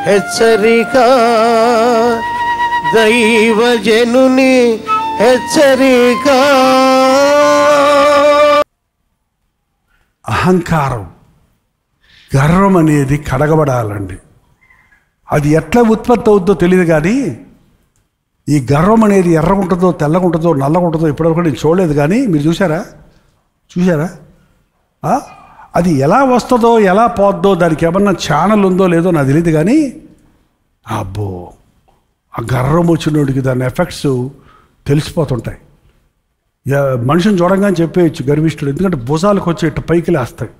హెచ్చరిక, దైవజనుని హెచ్చరిక. అహంకారం, గర్వం అనేది కడగబడాలండి. అది ఎట్లా ఉత్పత్తి అవుతుందో తెలియదు, కానీ ఈ గర్వం అనేది ఎర్రగుంటుందో తెల్లగుంటుందో నల్లగుంటుందో ఇప్పటివరకు నేను చూడలేదు, కానీ మీరు చూసారా? అది ఎలా వస్తుందో ఎలా పోద్దో దానికి ఏమన్నా ఛానల్ ఉందో లేదో నాకు తెలియదు, కానీ అబ్బో ఆ గర్వం వచ్చినోడికి దాని ఎఫెక్ట్స్ తెలిసిపోతుంటాయి. మనిషిని చూడంగానే చెప్పేయచ్చు గర్విష్ఠుడు, ఎందుకంటే భుజాలకు వచ్చి ఇట్టు పైకి లేస్తాయి,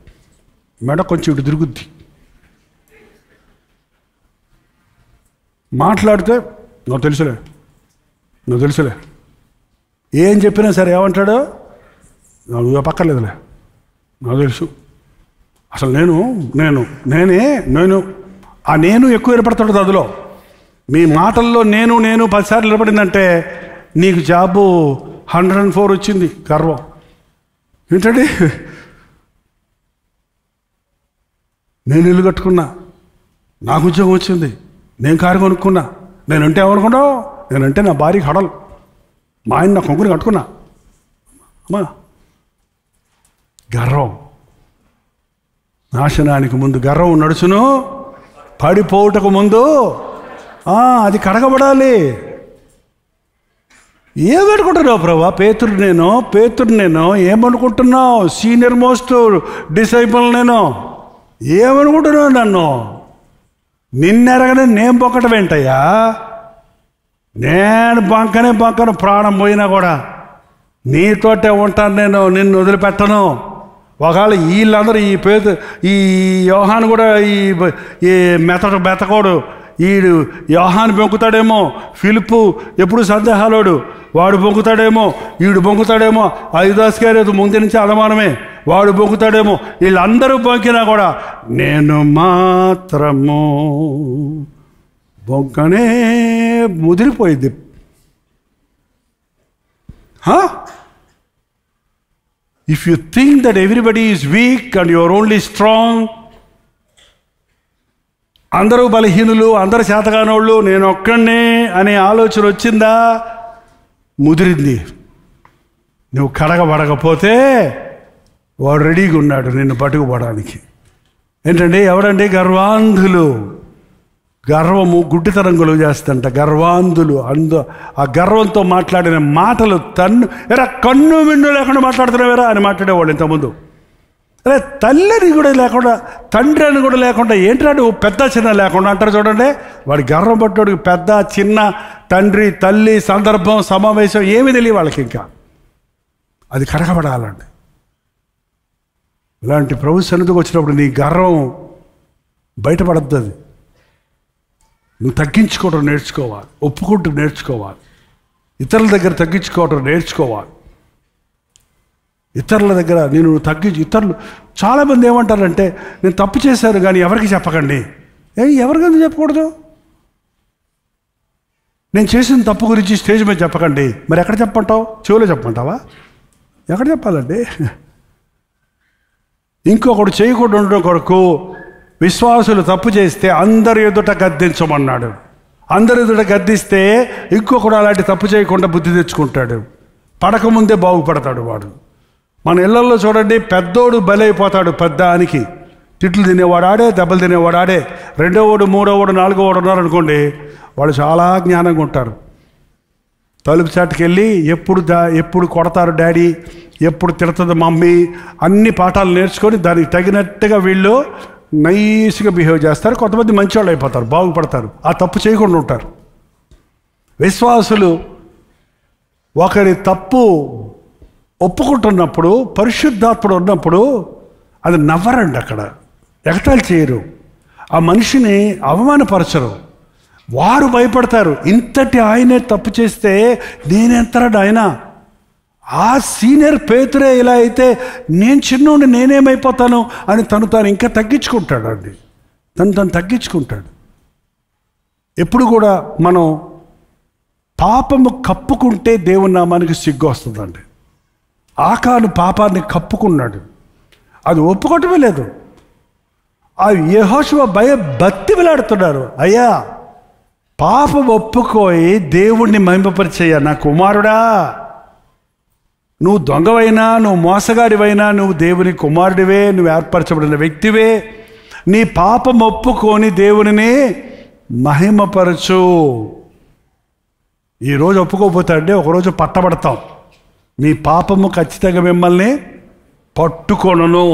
మెడ కొంచెం ఇటు తిరుగుద్ది. మాట్లాడితే నువ్వు తెలుసులే ఏం చెప్పినా సరే ఏమంటాడు, నువ్వు పక్కర్లేదులే, నాకు తెలుసు, అసలు నేను ఆ నేను ఎక్కువ ఏర్పడుతుంటుంది అందులో. మీ మాటల్లో నేను 10 సార్లు నిలబడిందంటే నీకు జాబు 104 వచ్చింది. గర్వం ఏంటండి, నేను ఇల్లు కట్టుకున్నా, నాకు ఉద్యోగం వచ్చింది, నేను కారు కొనుక్కున్నా, నేనంటే ఏమనుకున్నావు, నేనంటే నా భార్యకి హడలు, మా ఆయన నా కొంగుని కట్టుకున్నా. అమ్మా గర్వం నాశనానికి ముందు గర్వం నడుచును, పడిపోవుటకు ముందు అది కడగబడాలి. ఏమనుకుంటున్నావు ప్రభా, పేతురు నేను ఏమనుకుంటున్నావు? సీనియర్ మోస్ట్ డిసైపుల్ నేను ఏమనుకుంటున్నావు? నన్ను నిన్నెరగని నేను బొక్కటం ఏంటయ్యా? నేను బంకను ప్రాణం పోయినా కూడా నీతోటే ఉంటాను, నేను నిన్ను వదిలిపెట్టను. ఒకవేళ వీళ్ళందరూ ఈ యోహాను కూడా ఈ మెతకోడు, ఈడు యోహాను బొంకుతాడేమో, ఫిలిప్పు ఎప్పుడు సందేహాలోడు, వాడు బొంకుతాడేమో, ఈడు బొంకుతాడేమో, ఐదాస్కార్యోతు ముందు నుంచి అనుమానమే, వాడు బొంకుతాడేమో, వీళ్ళందరూ బొంకినా కూడా నేను మాత్రము బొంకనే ముదిరిపోయింది. If you think that everybody is weak and you are only strong, అందరూ బలహీనులు, అందరు చేతగానోళ్ళు, నేను ఒక్కడే అనే ఆలోచన వచ్చిందా, ముదిరింది. నువ్వు కడగబడకపోతే వాడు రెడీగా ఉన్నాడు నిన్ను పట్టుకుపోవడానికి. ఏంటండి, ఎవడండి? గర్వాంధులు. గర్వము గుడ్డితనం కలుగు చేస్తుంట. గర్వాంధులు ఆ గర్వంతో మాట్లాడిన మాటలు కన్ను మిన్ను లేకుండా మాట్లాడుతున్నావేరా అని మాట్లాడేవాళ్ళు ఇంతకుముందు. అరే తల్లిని కూడా లేకుండా, తండ్రి అని కూడా లేకుండా, ఏంటంటే నువ్వు పెద్ద చిన్న లేకుండా అంటారు చూడండి. వాడి గర్వం పట్టోడికి పెద్ద చిన్న, తండ్రి తల్లి, సందర్భం, సమావేశం ఏమీ తెలియ వాళ్ళకి. ఇంకా అది కడగబడాలండి. ఇలాంటి ప్రభు సన్నిధికి వచ్చినప్పుడు నీ గర్వం బయటపడద్దు. అది నువ్వు తగ్గించుకోవడం నేర్చుకోవాలి, ఒప్పుకుంటూ నేర్చుకోవాలి, ఇతరుల దగ్గర తగ్గించుకోవడం నేర్చుకోవాలి. ఇతరుల దగ్గర ఇతరులు చాలామంది ఏమంటారంటే, నేను తప్పు చేశాను కానీ ఎవరికి చెప్పకండి. ఎవరికైనా చెప్పకూడదు? నేను చేసిన తప్పు గురించి స్టేజ్ మీద చెప్పకండి. మరి ఎక్కడ చెప్పంటావు? చెవులో చెప్పమంటావా? ఎక్కడ చెప్పాలండి? ఇంకొకడు చేయకుండా ఉండడం కొరకు విశ్వాసులు తప్పు చేస్తే అందరి ఎదుట గద్దించమన్నాడు. అందరి ఎదుట గద్దిస్తే ఇంకొకడు అలాంటి తప్పు చేయకుండా బుద్ధి తెచ్చుకుంటాడు. పడకముందే బాగుపడతాడు వాడు. మన ఇళ్లలో చూడండి, పెద్దోడు బలైపోతాడు. పెద్దానికి తిట్లు తినేవాడు ఆడే, దెబ్బలు తినేవాడు ఆడే. రెండోవాడు, మూడోవాడు, నాలుగోవాడు ఉన్నారనుకోండి, వాళ్ళు చాలా జ్ఞానంగా ఉంటారు. తలుపు చాటుకి వెళ్ళి ఎప్పుడు కొడతారు డాడీ, ఎప్పుడు తిడుతుంది మమ్మీ, అన్ని పాఠాలు నేర్చుకొని దానికి తగినట్టుగా వీళ్ళు నైస్గా బిహేవ్ చేస్తారు. కొంతమంది మంచివాళ్ళు అయిపోతారు, బాగుపడతారు, ఆ తప్పు చేయకుండా ఉంటారు. విశ్వాసులు ఒకరి తప్పు ఒప్పుకుంటున్నప్పుడు, పరిశుద్ధాత్ముడు ఉన్నప్పుడు అది నవ్వరండి, అక్కడ ఎగతాళి చేయరు, ఆ మనిషిని అవమానపరచరు. వారు భయపడతారు. ఇంతటి ఆయనే తప్పు చేస్తే నేనెంతరాడు ఆయన, ఆ సీనియర్ పేతురే ఇలా అయితే నేను చిన్నోడిని నేనేమైపోతాను అని తాను ఇంకా తగ్గించుకుంటాడు అండి. తను తగ్గించుకుంటాడు. ఎప్పుడు కూడా మనం పాపము కప్పుకుంటే దేవుని నామానికి సిగ్గు వస్తుందండి. ఆకాను పాపాన్ని కప్పుకున్నాడు, అది ఒప్పుకోవటమే లేదు. ఆ యెహోషువ భక్తి విలాడుతున్నారు. అయ్యా, పాపం ఒప్పుకోయి దేవుణ్ణి మహిమపరిచయ్యా. నా కుమారుడా, నువ్వు దొంగవైనా, నువ్వు మోసగాడివైనా, నువ్వు దేవుని కుమారుడివే, నువ్వు ఏర్పరచబడిన వ్యక్తివే. నీ పాపం ఒప్పుకొని దేవునిని మహిమపరచు. ఈరోజు ఒప్పుకోకపోతాడంటే ఒకరోజు పట్టబడతాం. మీ పాపము ఖచ్చితంగా మిమ్మల్ని పట్టుకొనును.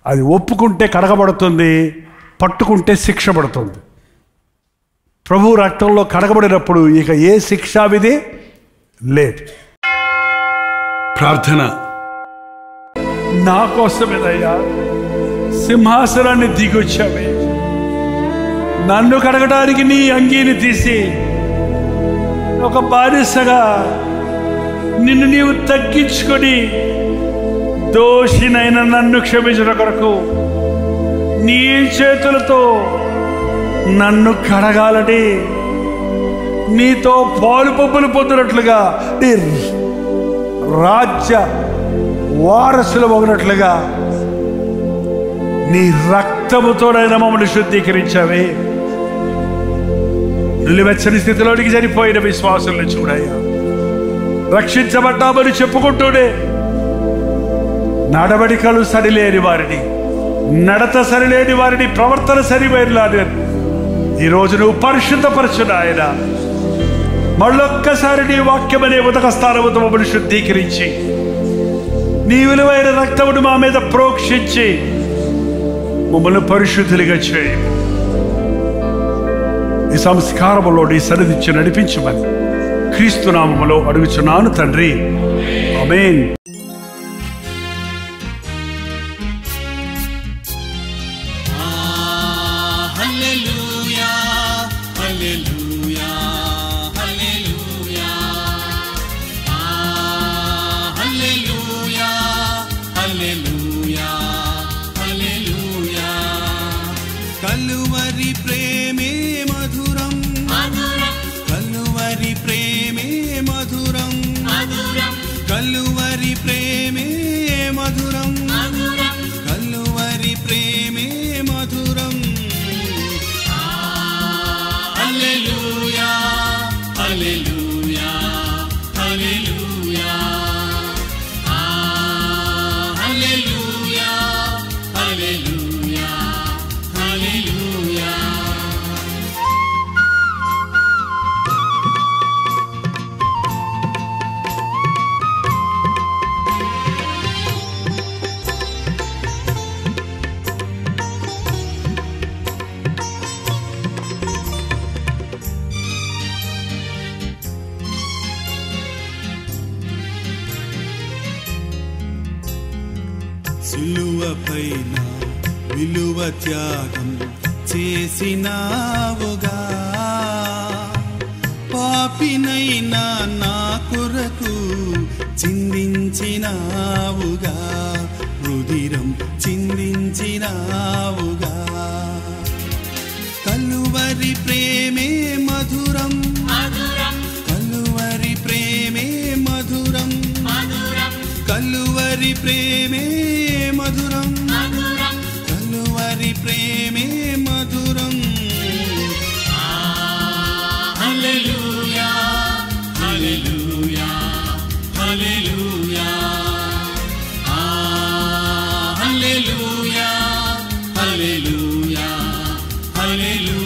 అది ఒప్పుకుంటే కడగబడుతుంది, పట్టుకుంటే శిక్ష పడుతుంది. ప్రభు రక్తంలో కడగబడినప్పుడు ఇక ఏ శిక్షా విధి లేదు. ప్రార్థన. నా కోసమేదయ్యా సింహాసనాన్ని దిగొచ్చావే. నన్ను కడగడానికి నీ అంగీని తీసి ఒక బానిసగా నిన్ను నీవు తగ్గించుకొని దోషినైన నన్ను క్షమించిన కొరకు నీ చేతులతో నన్ను కడగాలని, నీతో పాలు పంపులు పొందినట్లుగా, నీ రాజ్య వారసులు ఒకనట్లుగా నీ రక్తముతోనైనా మమ్మల్ని శుద్ధీకరించావే. నిలువెచ్చని స్థితిలోనికి చనిపోయిన విశ్వాసులను చూడయ్యా. రక్షించబడ్డామని చెప్పుకుంటూనే నడవడికలు సరిలేని వారిని, నడత సరిలేని వారిని, ప్రవర్తన సరిపోయిన ఈరోజు నువ్వు పరిశుద్ధపరచున ఆయన. మళ్ళొక్కసారి నీ వాక్యమనే ఉదక స్థానముతో మమ్మల్ని శుద్ధీకరించి నీ విలువైన రక్తమును మా మీద ప్రోక్షించి మమ్మల్ని పరిశుద్ధులుగా చేయి. ఈ సంస్కారములో నీ సన్నిధించి నడిపించమని క్రీస్తు నామములో అడుగుచున్నాను తండ్రి, ఆమేన్. కలువరి ప్రేమే మధురం, కలువరి ప్రేమే మధురం, కలువరి ప్రేమే మధురం, కలువరి ప్రేమే మధురం. హల్లెలూయా హల్లెలూయా హల్లెలూయా హల్లెలూయా హల్లెలూయా హల్లెలూయా. సిలువపైన విలువ త్యాగం చేసినావుగా, పాపినైనా నా కొరకు చిందించినావుగా, రుధిరం చిందించినావుగా. కలువరి ప్రేమే మధురం, కలువరి ప్రేమే మధురం, కలువరి ప్రేమే మధురం, కలువరి ప్రేమే మధురం. హల్లెలూయా హల్లెలూయా హల్లెలూయా హల్లెలూయా హల్లెలూయా హల్లెలూయా.